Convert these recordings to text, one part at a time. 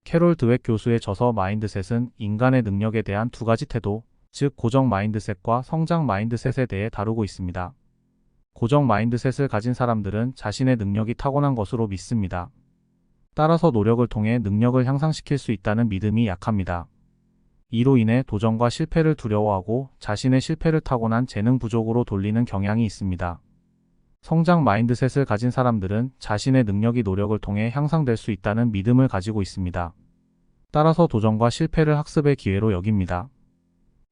캐롤 드웩 교수의 저서 마인드셋은 인간의 능력에 대한 두 가지 태도, 즉 고정 마인드셋과 성장 마인드셋에 대해 다루고 있습니다. 고정 마인드셋을 가진 사람들은 자신의 능력이 타고난 것으로 믿습니다. 따라서 노력을 통해 능력을 향상시킬 수 있다는 믿음이 약합니다. 이로 인해 도전과 실패를 두려워하고 자신의 실패를 타고난 재능 부족으로 돌리는 경향이 있습니다. 성장 마인드셋을 가진 사람들은 자신의 능력이 노력을 통해 향상될 수 있다는 믿음을 가지고 있습니다. 따라서 도전과 실패를 학습의 기회로 여깁니다.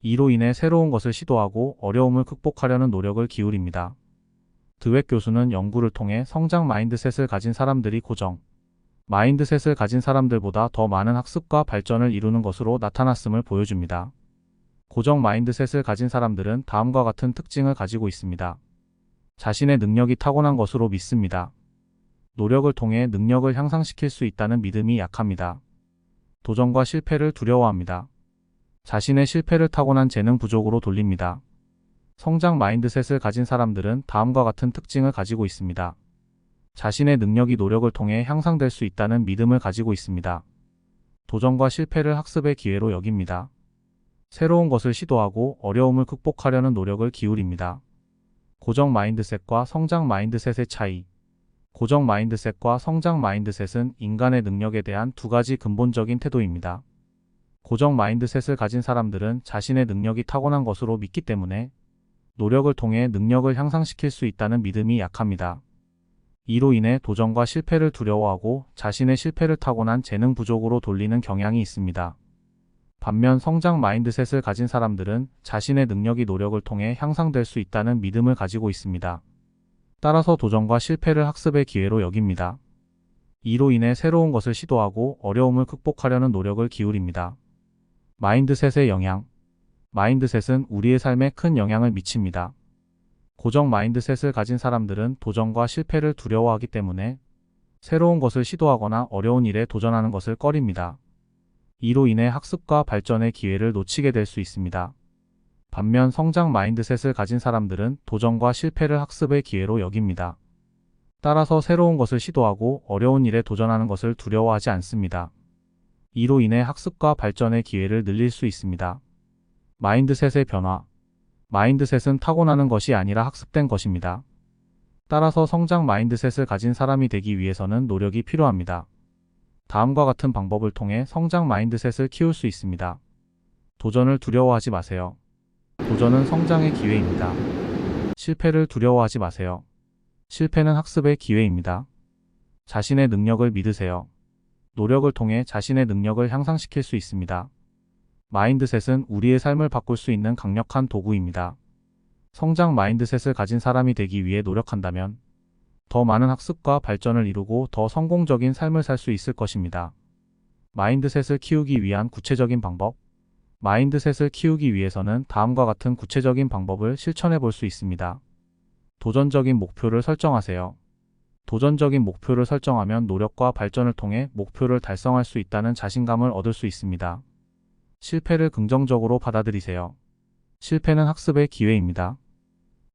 이로 인해 새로운 것을 시도하고 어려움을 극복하려는 노력을 기울입니다. 드웩 교수는 연구를 통해 성장 마인드셋을 가진 사람들이 고정 마인드셋을 가진 사람들보다 더 많은 학습과 발전을 이루는 것으로 나타났음을 보여줍니다. 고정 마인드셋을 가진 사람들은 다음과 같은 특징을 가지고 있습니다. 자신의 능력이 타고난 것으로 믿습니다. 노력을 통해 능력을 향상시킬 수 있다는 믿음이 약합니다. 도전과 실패를 두려워합니다. 자신의 실패를 타고난 재능 부족으로 돌립니다. 성장 마인드셋을 가진 사람들은 다음과 같은 특징을 가지고 있습니다. 자신의 능력이 노력을 통해 향상될 수 있다는 믿음을 가지고 있습니다. 도전과 실패를 학습의 기회로 여깁니다. 새로운 것을 시도하고 어려움을 극복하려는 노력을 기울입니다. 고정 마인드셋과 성장 마인드셋의 차이. 고정 마인드셋과 성장 마인드셋은 인간의 능력에 대한 두 가지 근본적인 태도입니다. 고정 마인드셋을 가진 사람들은 자신의 능력이 타고난 것으로 믿기 때문에 노력을 통해 능력을 향상시킬 수 있다는 믿음이 약합니다. 이로 인해 도전과 실패를 두려워하고 자신의 실패를 타고난 재능 부족으로 돌리는 경향이 있습니다. 반면 성장 마인드셋을 가진 사람들은 자신의 능력이 노력을 통해 향상될 수 있다는 믿음을 가지고 있습니다. 따라서 도전과 실패를 학습의 기회로 여깁니다. 이로 인해 새로운 것을 시도하고 어려움을 극복하려는 노력을 기울입니다. 마인드셋의 영향. 마인드셋은 우리의 삶에 큰 영향을 미칩니다. 고정 마인드셋을 가진 사람들은 도전과 실패를 두려워하기 때문에 새로운 것을 시도하거나 어려운 일에 도전하는 것을 꺼립니다. 이로 인해 학습과 발전의 기회를 놓치게 될 수 있습니다. 반면 성장 마인드셋을 가진 사람들은 도전과 실패를 학습의 기회로 여깁니다. 따라서 새로운 것을 시도하고 어려운 일에 도전하는 것을 두려워하지 않습니다. 이로 인해 학습과 발전의 기회를 늘릴 수 있습니다. 마인드셋의 변화. 마인드셋은 타고나는 것이 아니라 학습된 것입니다. 따라서 성장 마인드셋을 가진 사람이 되기 위해서는 노력이 필요합니다. 다음과 같은 방법을 통해 성장 마인드셋을 키울 수 있습니다. 도전을 두려워하지 마세요. 도전은 성장의 기회입니다. 실패를 두려워하지 마세요. 실패는 학습의 기회입니다. 자신의 능력을 믿으세요. 노력을 통해 자신의 능력을 향상시킬 수 있습니다. 마인드셋은 우리의 삶을 바꿀 수 있는 강력한 도구입니다. 성장 마인드셋을 가진 사람이 되기 위해 노력한다면 더 많은 학습과 발전을 이루고 더 성공적인 삶을 살 수 있을 것입니다. 마인드셋을 키우기 위한 구체적인 방법. 마인드셋을 키우기 위해서는 다음과 같은 구체적인 방법을 실천해 볼 수 있습니다. 도전적인 목표를 설정하세요. 도전적인 목표를 설정하면 노력과 발전을 통해 목표를 달성할 수 있다는 자신감을 얻을 수 있습니다. 실패를 긍정적으로 받아들이세요. 실패는 학습의 기회입니다.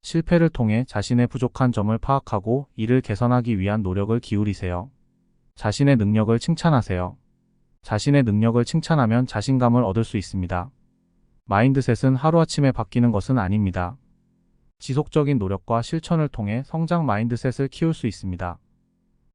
실패를 통해 자신의 부족한 점을 파악하고 이를 개선하기 위한 노력을 기울이세요. 자신의 능력을 칭찬하세요. 자신의 능력을 칭찬하면 자신감을 얻을 수 있습니다. 마인드셋은 하루아침에 바뀌는 것은 아닙니다. 지속적인 노력과 실천을 통해 성장 마인드셋을 키울 수 있습니다.